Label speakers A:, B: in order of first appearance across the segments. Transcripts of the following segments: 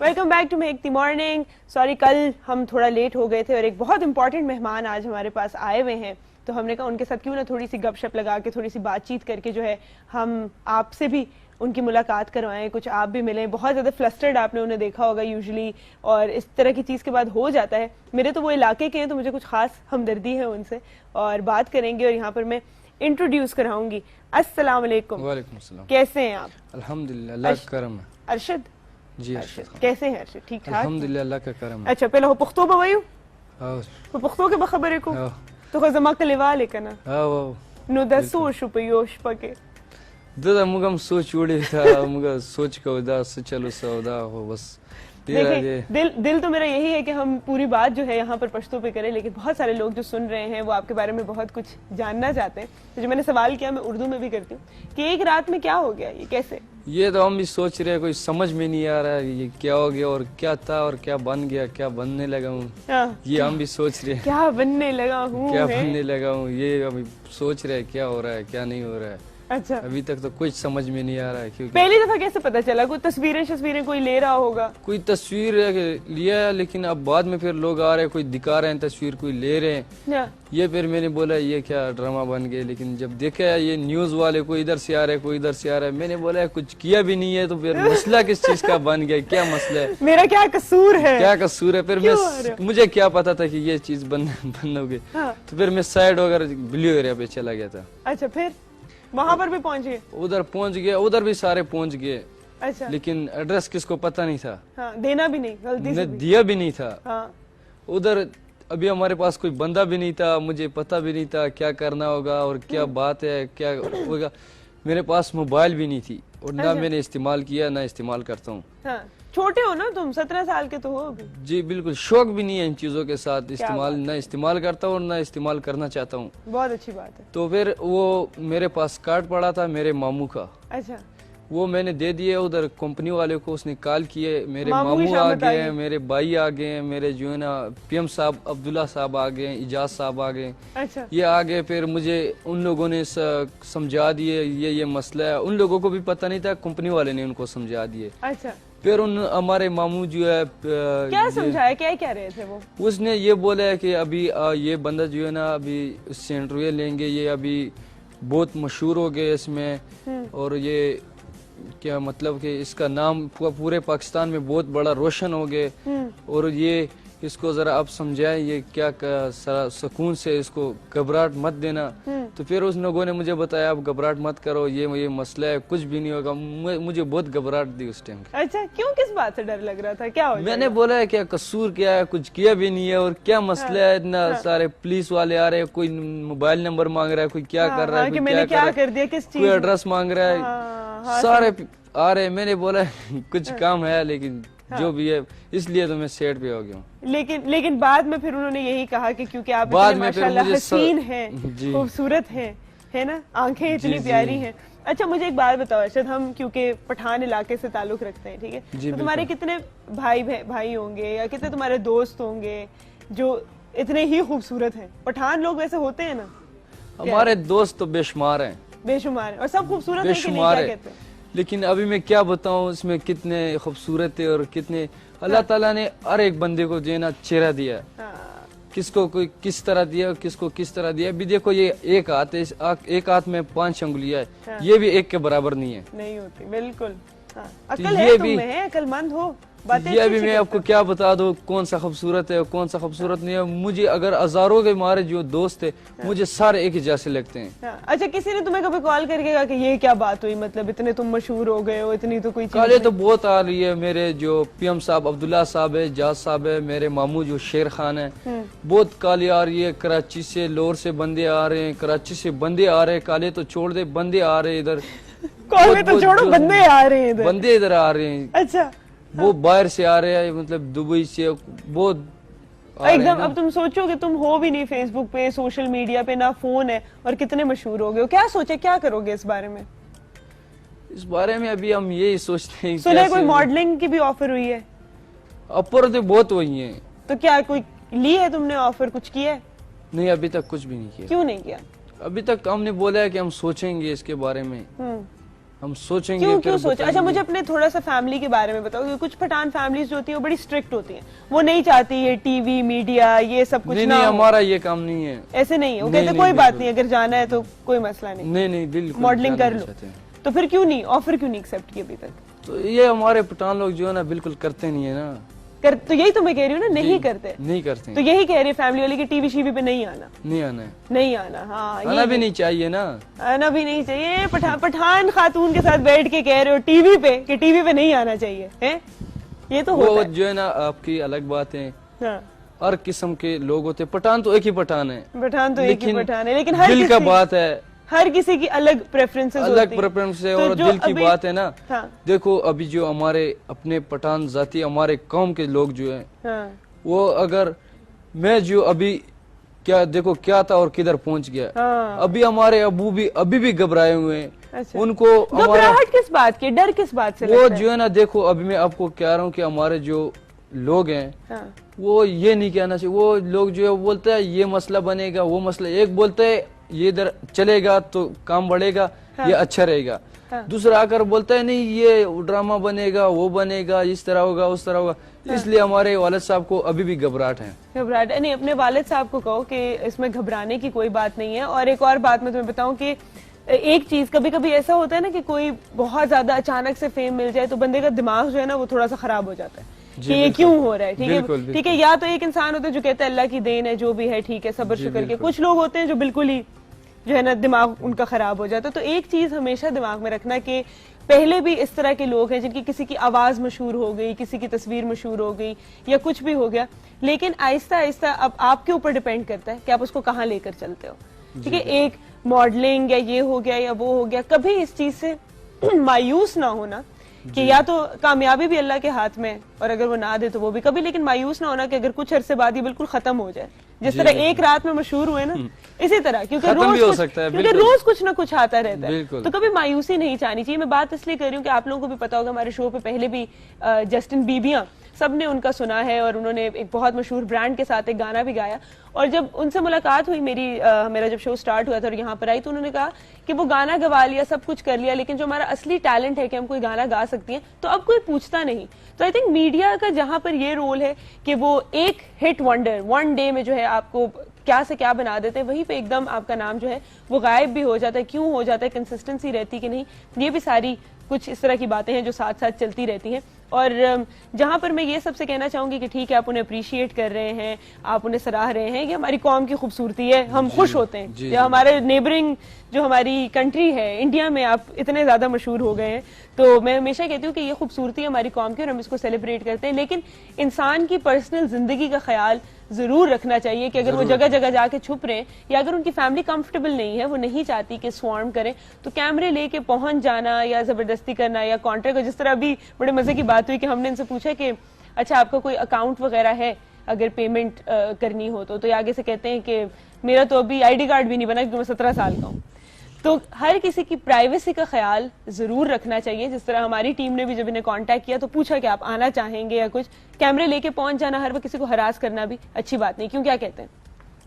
A: Welcome back to make the morning. Sorry کل ہم تھوڑا لیٹ ہو گئے تھے اور ایک بہت امپورٹنٹ مہمان آج ہمارے پاس آئے ہوئے ہیں, تو ہم نے کہا ان کے ساتھ کیوں نہ تھوڑی سی گپ شپ لگا کے تھوڑی سی بات چیت کر کے جو ہے ہم آپ سے بھی ان کی ملاقات کروائیں, کچھ آپ بھی ملیں. بہت زیادہ فلسٹرڈ آپ نے انہیں دیکھا ہوگا یوزلی, اور اس طرح کی چیز کے بعد ہو جاتا ہے. میرے تو وہ علاقے کے ہیں تو مجھے کچھ خاص ہمدردی ہے ان سے, اور بات کریں گے. اور یہاں پر میں انٹروڈیوس کراؤں گی. السلام علیکم.
B: وعلیکم السلام.
A: کیسے ہیں آپ؟
B: الحمدللہ اللہ کا کرم ہے.
A: ارشد
B: جی ارشد
A: کیسے ہیں؟ ارشد ٹھیک ٹھاک
B: الحمدللہ اللہ کا کرم ہے.
A: اچھا پہلے ہو پختو بوایو
B: او
A: پختو کے بخبرې کو
B: او
A: تو خو زما کلیواله کنه
B: او
A: نو د سو شو په یو شپه کې
B: دا موږ هم سوچ وړی تا موږ سوچ کو دا څه چلو سودا ہو بس.
A: دیکھیں دل تو میرا یہی ہے کہ ہم پوری بات جو ہے یہاں پر پشتو پہ کریں, لیکن بہت سارے لوگ جو سن رہے ہیں وہ آپ کے بارے میں بہت کچھ جاننا چاہتے ہیں. تو جو میں نے سوال کیا میں اردو میں بھی کرتی ہوں کہ ایک رات میں کیا ہو گیا, یہ کیسے؟ یہ
B: تو ہم بھی سوچ رہے ہیں, کوئی سمجھ میں نہیں آ رہا ہے یہ کیا ہو گیا اور کیا تھا اور کیا بن گیا, کیا بننے لگا ہوں. یہ ہم بھی سوچ رہے ہیں
A: کیا بننے لگا ہوں,
B: کیا بننے لگا ہوں. یہ ہم سوچ رہے ہیں کیا ہو رہا ہے کیا نہیں ہو رہا ہے.
A: اچھا
B: ابھی تک تو کچھ سمجھ میں نہیں آ رہا ہے. کیونکہ
A: پہلی دفعہ کیسے پتا چلا؟ کوئی تصویریں کوئی لے رہا ہوگا,
B: کوئی تصویر لیا ہے, لیکن اب بعد میں پھر لوگ آ رہے ہیں, کوئی دکھا رہے ہیں تصویر, کوئی لے رہے ہیں. یہ پھر میں نے بولا یہ کیا ڈرامہ بن گئے, لیکن جب دیکھا یہ نیوز والے کوئی ادھر سے آ رہے کوئی ادھر سے آ رہا ہے, میں نے بولا کچھ کیا بھی نہیں ہے تو پھر مسئلہ کس چیز کا بن گیا, کیا مسئلہ ہے,
A: میرا کیا قصور ہے,
B: کیا قصور ہے. پھر مجھے کیا پتا تھا کہ یہ چیز بن ہوگی, تو پھر میں سائڈ ہو کر بلیو ایریا پہ چلا گیا تھا.
A: اچھا پھر وہاں پر بھی پہنچ گئے؟
B: ادھر پہنچ گیا, ادھر بھی سارے پہنچ گئے.
A: اچھا
B: لیکن ایڈریس کس کو پتہ نہیں تھا,
A: دینا بھی نہیں, غلطی سے
B: دیا بھی نہیں تھا. ادھر ابھی ہمارے پاس کوئی بندہ بھی نہیں تھا, مجھے پتہ بھی نہیں تھا کیا کرنا ہوگا اور کیا بات ہے کیا ہوگا. میرے پاس موبائل بھی نہیں تھی اور نہ میں نے استعمال کیا نہ استعمال کرتا ہوں.
A: چھوٹے ہو نا تم, 17 سال کے تو ہو ابھی.
B: جی بالکل, شوق بھی نہیں ہے ان چیزوں کے ساتھ, نہ استعمال کرتا ہوں اور نہ استعمال کرنا چاہتا ہوں.
A: بہت اچھی بات ہے.
B: تو پھر وہ میرے پاس کارڈ پڑا تھا میرے ماموں کا.
A: اچھا
B: وہ میں نے دے دیے ادھر کمپنی والے کو, اس نے کال کیے, میرے ماموں آ گئے ہیں, میرے بھائی آ گئے ہیں, میرے جو ہے نا پی ایم صاحب عبداللہ صاحب آ گئے ہیں, اجاز صاحب آ گئے. یہ آ گئے, پھر مجھے ان لوگوں نے سمجھا دیے یہ مسئلہ ہے. ان لوگوں کو بھی پتہ نہیں تھا, کمپنی والے نے ان کو سمجھا دیے.
A: اچھا
B: پھر ہمارے ماموں جو ہے
A: کیا سمجھایا, کیا کہہ رہے تھے وہ؟
B: اس نے یہ بولا ہے کہ ابھی یہ بندہ جو ہے نا ابھی اس سے انٹرویو لیں گے, یہ ابھی بہت مشہور ہو گئے اس میں, اور یہ کیا مطلب کہ اس کا نام پورے پاکستان میں بہت بڑا روشن ہو گئے, اور یہ اس کو ذرا آپ سمجھائیں, یہ کیا سکون سے اس کو گھبراہٹ مت دینا. تو پھر اس لوگوں نے مجھے بتایا آپ گھبراہٹ مت کرو, یہ مسئلہ ہے, کچھ بھی نہیں ہوگا. مجھے بہت گھبراہٹ دی اس ٹائم.
A: اچھا کیوں, کس بات سے ڈر لگ رہا تھا, کیا ہو؟
B: میں نے بولا ہے کیا قصور کیا ہے, کچھ کیا بھی نہیں ہے, اور کیا مسئلہ ہے, اتنا سارے پولیس والے آ رہے ہیں, کوئی موبائل نمبر مانگ رہا ہے, کوئی کیا کر رہا ہے, کوئی ایڈریس مانگ رہا ہے, سارے آ رہے. میں نے بولا کچھ کام ہے لیکن جو بھی ہے, اس لیے تو میں سیٹ پہ ہو گیا ہوں.
A: لیکن بعد میں پھر انہوں نے یہی کہا کہ کیونکہ آپ ماشاءاللہ حسین ہیں, خوبصورت ہیں, ہے نا, آنکھیں اتنی پیاری ہیں. اچھا مجھے ایک بات بتاؤ ارشد, ہم کیونکہ پٹھان علاقے سے تعلق رکھتے ہیں, ٹھیک ہے, تو تمہارے کتنے بھائی ہوں گے یا کتنے تمہارے دوست ہوں گے جو اتنے ہی خوبصورت ہیں؟ پٹھان لوگ ویسے ہوتے ہیں نا.
B: ہمارے دوست تو بے شمار ہیں,
A: بے شمار ہیں, اور سب خوبصورت ہیں کہ نہیں, کیا کہتے ہیں؟
B: لیکن ابھی میں کیا بتاؤں اس میں کتنے خوبصورت ہے اور کتنے اللہ تعالیٰ نے ہر ایک بندے کو جو ہے نا چہرہ دیا, کس کو کوئی کس طرح دیا, کس کو کس طرح دیا. ابھی دیکھو یہ ایک ہاتھ ہے, ایک ہاتھ میں 5 انگلیاں ہے, یہ بھی ایک کے برابر نہیں ہے, نہیں ہوتی. بالکل عقل ہے تم میں, عقل مند ہو. یہ ابھی میں آپ کو کیا بتا دوں کون سا خوبصورت ہے کون سا خوبصورت نہیں ہے. مجھے اگر ہزاروں کے ہمارے جو دوست ہیں مجھے سارے ایک ہی جیسے لگتے ہیں. اچھا کسی نے تمہیں کبھی کال کر کے کہا کہ یہ کیا بات ہوئی, مطلب اتنے تم مشہور ہو گئے ہو, اتنی تو کوئی کالے تو بہت آ رہی ہے. میرے جو پی ایم صاحب عبداللہ صاحب ہے, جاز صاحب ہے, میرے ماموں جو شیر خان ہے, بہت کالے آ رہی ہے. کراچی سے لاہور سے بندے آ رہے ہیں, کراچی سے بندے آ رہے ہیں, کالے تو چھوڑ دے بندے آ رہے ہیں ادھر, کالے تو چھوڑو بندے آ رہے ہیں, بندے ادھر آ رہے ہیں. اچھا وہ باہر سے آ رہے ہیں, مطلب دبئی سے بہت ایک دم. اب تم سوچو کہ تم ہو بھی نہیں فیس بک پہ, سوشل میڈیا پہ, نہ فون ہے, اور کتنے مشہور ہو گئے ہو. کیا سوچے, کیا کرو گے اس بارے میں؟ اس بارے میں ابھی ہم یہی سوچتے ہیں. سنا کوئی ماڈلنگ کی بھی آفر ہوئی ہے؟ آفر تو بہت ہوئی ہیں. تو کیا کوئی لی ہے تم نے آفر, کچھ کیا ہے؟ نہیں ابھی تک کچھ بھی نہیں کیا. کیوں نہیں کیا؟ ابھی تک ہم نے بولا ہے کہ ہم سوچیں گے اس کے بارے میں. ہم سوچیں گے.
A: کیوں سوچیں؟ اچھا مجھے اپنے تھوڑا سا فیملی کے بارے میں بتاؤ, کیونکہ کچھ پٹھان فیملیز جو ہوتی ہیں وہ بڑی اسٹرکٹ ہوتی ہیں, وہ نہیں چاہتی یہ ٹی وی میڈیا یہ سب کچھ.
B: نہیں ہمارا یہ کام نہیں ہے,
A: ایسے نہیں ہے, وہ کہتے کوئی بات نہیں, اگر جانا ہے تو کوئی مسئلہ نہیں.
B: نہیں بالکل
A: ماڈلنگ کر لو. تو پھر کیوں نہیں آفر کیوں نہیں ایکسیپٹ کیا ابھی تک؟
B: تو یہ ہمارے پٹھان لوگ جو ہے نا بالکل کرتے نہیں ہے نا.
A: تو یہی تو میں کہہ رہی ہوں نا, نہیں کرتے. تو یہی کہہ رہی فیملی والے کہ ٹی وی شیوی پہ نہیں آنا. ہاں
B: آنا بھی نہیں چاہیے نا,
A: آنا بھی نہیں چاہیے. پٹھان خاتون کے ساتھ بیٹھ کے کہہ رہے ہو ٹی وی پہ کہ ٹی وی پہ نہیں آنا چاہیے, یہ تو
B: وہ جو ہے نا آپ کی الگ بات ہے. ہر قسم کے لوگ ہوتے, پٹھان تو ایک ہی پٹھان ہے,
A: لیکن
B: دل کا بات ہے,
A: ہر کسی کی الگ پریفرنس
B: ہے اور دل کی بات ہے نا. دیکھو ابھی جو ہمارے اپنے پٹھان ذاتی ہمارے قوم کے لوگ جو ہیں وہ, اگر میں جو ابھی کیا دیکھو کیا تھا اور کدھر پہنچ گیا, ابھی ہمارے ابو بھی ابھی بھی گھبرائے ہوئے ہیں. ان کو
A: گھبراہٹ کس بات کی, ڈر کس بات سے؟
B: وہ جو ہے نا دیکھو ابھی میں آپ کو کہہ رہا ہوں کہ ہمارے جو لوگ ہیں وہ یہ نہیں کہنا چاہیے. وہ لوگ جو ہے بولتے ہیں یہ مسئلہ بنے گا وہ مسئلہ, ایک بولتے ہیں یہ ادھر چلے گا تو کام بڑھے گا یہ اچھا رہے گا, دوسرا آ کر بولتا ہے نہیں یہ ڈرامہ بنے گا وہ بنے گا اس طرح ہوگا اس طرح ہوگا. اس لیے ہمارے والد صاحب کو ابھی بھی گھبراہٹ ہے.
A: نہیں, اپنے والد صاحب کو کہو کہ اس میں گھبرانے کی کوئی بات نہیں ہے. اور ایک اور بات میں تمہیں بتاؤں کہ ایک چیز کبھی کبھی ایسا ہوتا ہے نا کہ کوئی بہت زیادہ اچانک سے فیم مل جائے تو بندے کا دماغ جو ہے نا وہ تھوڑا سا خراب ہو جاتا ہے کہ یہ کیوں ہو رہا ہے. ٹھیک ہے, یا تو ایک انسان ہوتا ہے جو کہتا ہے اللہ کی دین ہے جو بھی ہے ٹھیک ہے صبر شکر کے. کچھ لوگ ہوتے ہیں جو بالکل ہی جو ہے نا دماغ ان کا خراب ہو جاتا ہے. تو ایک چیز ہمیشہ دماغ میں رکھنا کہ پہلے بھی اس طرح کے لوگ ہیں جن کی کسی کی آواز مشہور ہو گئی, کسی کی تصویر مشہور ہو گئی یا کچھ بھی ہو گیا, لیکن آہستہ آہستہ اب آپ کے اوپر ڈیپینڈ کرتا ہے کہ آپ اس کو کہاں لے کر چلتے ہو. ٹھیک ہے, ایک ماڈلنگ یا یہ ہو گیا یا وہ ہو گیا, کبھی اس چیز سے مایوس نہ ہونا کہ یا تو کامیابی بھی اللہ کے ہاتھ میں اور اگر وہ نہ دے تو وہ بھی کبھی, لیکن مایوس نہ ہونا کہ اگر کچھ عرصے بعد یہ بالکل ختم ہو جائے, جس طرح ایک رات میں مشہور ہوئے نا اسی طرح, کیونکہ روز کچھ نہ کچھ آتا رہتا ہے تو کبھی مایوسی نہیں چاہنی چاہیے. میں بات اس لیے کر رہی ہوں کہ آپ لوگوں کو بھی پتا ہوگا ہمارے شو پہ پہلے بھی جسٹن بیبیاں سب نے ان کا سنا ہے اور انہوں نے ایک بہت مشہور برانڈ کے ساتھ ایک گانا بھی گایا. اور جب ان سے ملاقات ہوئی میرا جب شو سٹارٹ ہوا تھا اور یہاں پر آئی تو انہوں نے کہا کہ وہ گانا گوا لیا سب کچھ کر لیا, لیکن جو ہمارا اصلی ٹیلنٹ ہے کہ ہم کوئی گانا گا سکتی ہیں تو اب کوئی پوچھتا نہیں. تو آئی تھنک میڈیا کا جہاں پر یہ رول ہے کہ وہ ایک ہٹ ونڈر ون ڈے میں جو ہے آپ کو کیا سے کیا بنا دیتے ہیں, وہیں پہ ایک دم آپ کا نام جو ہے وہ غائب بھی ہو جاتا ہے. کیوں ہو جاتا ہے, کنسسٹنسی رہتی کہ نہیں, یہ بھی ساری کچھ اس طرح کی باتیں ہیں جو ساتھ ساتھ چلتی رہتی ہیں. اور جہاں پر میں یہ سب سے کہنا چاہوں گی کہ ٹھیک ہے آپ انہیں اپریشیٹ کر رہے ہیں, آپ انہیں سراہ رہے ہیں, یہ ہماری قوم کی خوبصورتی ہے, ہم خوش ہوتے ہیں. یا ہمارے نیبرنگ جو ہماری کنٹری ہے انڈیا میں آپ اتنے زیادہ مشہور ہو گئے ہیں, تو میں ہمیشہ کہتی ہوں کہ یہ خوبصورتی ہے ہماری قوم کی اور ہم اس کو سیلیبریٹ کرتے ہیں. لیکن انسان کی پرسنل زندگی کا خیال ضرور رکھنا چاہیے کہ اگر وہ جگہ جگہ جا کے چھپ رہے ہیں یا اگر ان کی فیملی کمفرٹیبل نہیں ہے, وہ نہیں چاہتی کہ سوارم کریں, تو کیمرے لے کے پہنچ جانا یا زبردستی کرنا یا کانٹریکٹ, جس طرح ابھی بڑے مزے کی بات ہوئی کہ ہم نے ان سے پوچھا کہ اچھا آپ کا کوئی اکاؤنٹ وغیرہ ہے اگر پیمنٹ کرنی ہو تو یہ آگے سے کہتے ہیں کہ میرا تو ابھی آئی ڈی کارڈ بھی نہیں بنا کیونکہ میں 17 سال کا ہوں. تو ہر کسی کی پرائیویسی کا خیال ضرور رکھنا چاہیے. جس طرح ہماری ٹیم نے بھی جب انہیں کانٹیکٹ کیا تو پوچھا کہ آپ آنا چاہیں گے یا کچھ, کیمرے لے کے پہنچ جانا ہر وقت کسی کو ہراس کرنا بھی اچھی بات نہیں. کیوں, کیا کہتے ہیں,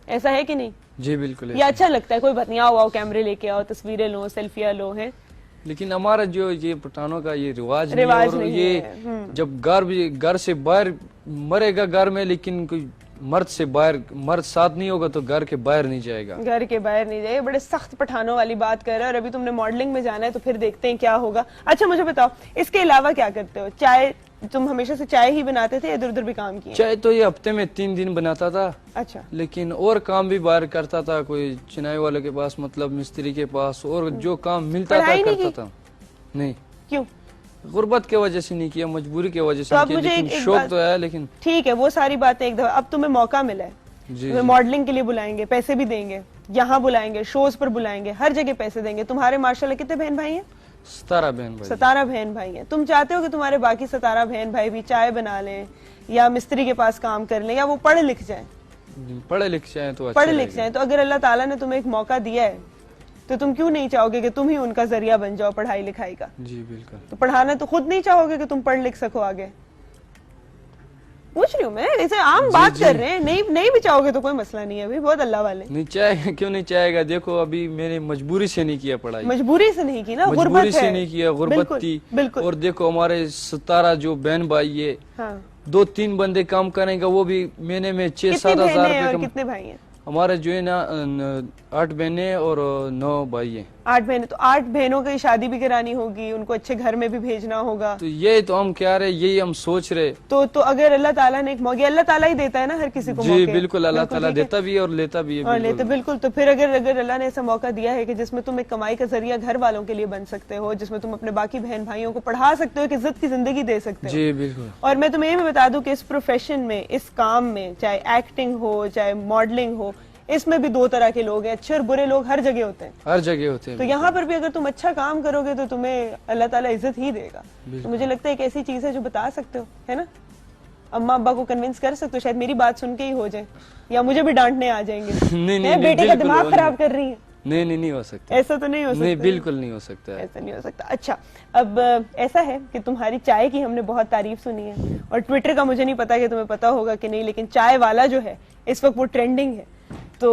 A: ایسا ہے کہ نہیں؟
B: جی بالکل,
A: یہ اچھا لگتا ہے, کوئی بات نہیں, آؤ کیمرے لے کے آؤ, تصویریں لو, سیلفیاں لو. ہیں
B: لیکن ہمارا جو یہ پٹھانوں کا یہ رواج نہیں, یہ جب گھر سے باہر مرے گا گھر میں, لیکن کوئی مرد سے باہر مرد ساتھ نہیں ہوگا تو گھر کے باہر نہیں جائے گا.
A: گھر کے باہر نہیں جائے, بڑے سخت پٹھانوں والی بات کر رہا ہے. اور ابھی تم نے ماڈلنگ میں جانا ہے تو پھر دیکھتے ہیں کیا ہوگا. اچھا مجھے بتاؤ اس کے علاوہ کیا کرتے ہو؟ چائے, تم ہمیشہ سے چائے ہی بناتے تھے, ادھر ادھر بھی کام کیا؟
B: چائے تو یہ ہفتے میں 3 دن بناتا تھا.
A: اچھا,
B: لیکن اور کام بھی باہر کرتا تھا, کوئی چنائی والے کے پاس, مطلب مستری کے پاس, اور جو کام ملتا تھا کرتا تھا. نہیں. کیوں؟ غربت کی وجہ سے نہیں کیا, مجبوری کی وجہ سے نہیں کیا, لیکن شوق تو ہے. لیکن
A: ٹھیک ہے وہ ساری باتیں ایک دفعہ, اب تمہیں موقع ملا ہے, ماڈلنگ کے لیے بلائیں گے, پیسے بھی دیں گے, یہاں بلائیں گے, شوز پر بلائیں گے, ہر جگہ پیسے دیں گے. تمہارے ماشاءاللہ کتنے بہن بھائی ہیں؟
B: 17 بہن بھائی.
A: 17 بہن بھائی ہیں. تم چاہتے ہو کہ تمہارے باقی 17 بہن بھائی بھی چائے بنا لیں یا مستری کے پاس کام کر لیں یا وہ پڑھ لکھ جائیں؟
B: پڑھے لکھ جائیں تو
A: پڑھ لکھ جائیں. تو اگر اللہ تعالیٰ نے تمہیں ایک موقع دیا ہے تو تم کیوں نہیں چاہو گے کہ تم ہی ان کا ذریعہ بن جاؤ پڑھائی لکھائی کا؟
B: جی بالکل.
A: تو پڑھانا تو خود نہیں چاہو گے کہ تم پڑھ لکھ سکو آگے؟ پوچھ رہی ہوں میں, ایسے عام بات کر رہے ہیں, نہیں بھی چاہو گے تو کوئی مسئلہ نہیں ہے, ابھی بہت اللہ والے.
B: نہیں چاہے کیوں نہیں چاہے گا, دیکھو ابھی میں نے مجبوری سے نہیں کیا پڑھائی,
A: مجبوری سے نہیں کی نا,
B: مجبوری
A: غربت ہے.
B: سے نہیں کیا, غربت تھی.
A: بالکل.
B: اور دیکھو ہمارے 17 جو بہن بھائی ہے, 2-3 بندے کام کریں گا, وہ بھی مہینے میں 6-7 ہزار روپے.
A: کتنے بھائی ہیں
B: ہمارے جو ہے نا 8 بہنیں اور 9 بھائی ہیں.
A: 8 بہنیں, تو 8 بہنوں کی شادی بھی کرانی ہوگی, ان کو اچھے گھر میں بھی بھیجنا ہوگا.
B: تو یہی تو ہم کہہ رہے, یہی ہم سوچ رہے.
A: تو اگر اللہ تعالیٰ نے ایک موقع, اللہ تعالیٰ ہی دیتا ہے نا ہر کسی کو موقع.
B: جی بالکل, اللہ تعالیٰ دیتا بھی ہے اور لیتا بھی ہے.
A: بالکل. تو پھر اگر اللہ نے ایسا موقع دیا ہے کہ جس میں تم ایک کمائی کا ذریعہ گھر والوں کے لیے بن سکتے ہو, جس میں تم اپنے باقی بہن بھائیوں کو پڑھا سکتے ہو, ایک عزت کی زندگی دے سکتے ہو.
B: جی بالکل.
A: اور میں تمہیں یہ بھی بتا دوں کہ اس پروفیشن میں, اس کام میں, چاہے ایکٹنگ ہو چاہے ماڈلنگ ہو, اس میں بھی 2 طرح کے لوگ ہیں, اچھے اور برے لوگ ہر جگہ ہوتے ہیں.
B: ہر جگہ ہوتے ہیں.
A: تو یہاں پر بھی اگر تم اچھا کام کرو گے تو تمہیں اللہ تعالیٰ عزت ہی دے گا. تو مجھے لگتا ہے ایک ایسی چیز ہے جو بتا سکتے ہو, ہے نا, اماں ابا کو کنونس کر سکتے ہو, شاید میری بات سن کے ہی ہو جائے, یا مجھے بھی ڈانٹنے آ جائیں گے,
B: نہیں
A: بیٹے کا دماغ خراب کر رہی ہیں.
B: نہیں ہو سکتا,
A: ایسا تو نہیں ہو سکتا.
B: نہیں بالکل نہیں ہو سکتا,
A: ایسا نہیں ہو سکتا. اچھا, اب ایسا ہے کہ تمہاری چائے کی ہم نے بہت تعریف سنی ہے, اور ٹویٹر کا مجھے نہیں پتا کہ تمہیں پتا ہوگا کہ نہیں, لیکن چائے والا جو ہے اس وقت وہ ٹرینڈنگ ہے. تو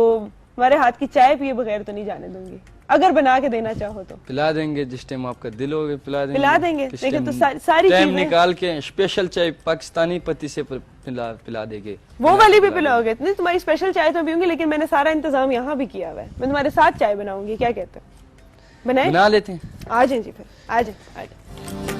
A: ہمارے ہاتھ کی چائے پیے بغیر تو نہیں جانے دوں گی, اگر بنا کے دینا چاہو تو
B: پلا دیں گے, جس ٹائم آپ کا دل ہوگا
A: پلا دیں گے. لیکن تو ساری
B: ٹائم نکال کے اسپیشل چائے پاکستانی پتی سے پلا دیں گے,
A: وہ والی بھی پلاؤ گے. نہیں, تمہاری اسپیشل چائے تو پیوں گی, لیکن میں نے سارا انتظام یہاں بھی کیا ہوا ہے, میں تمہارے ساتھ چائے بناؤں گی, کیا کہتے ہیں, بنا لیتے ہیں. آ جائیں جی, پھر آ جائیں.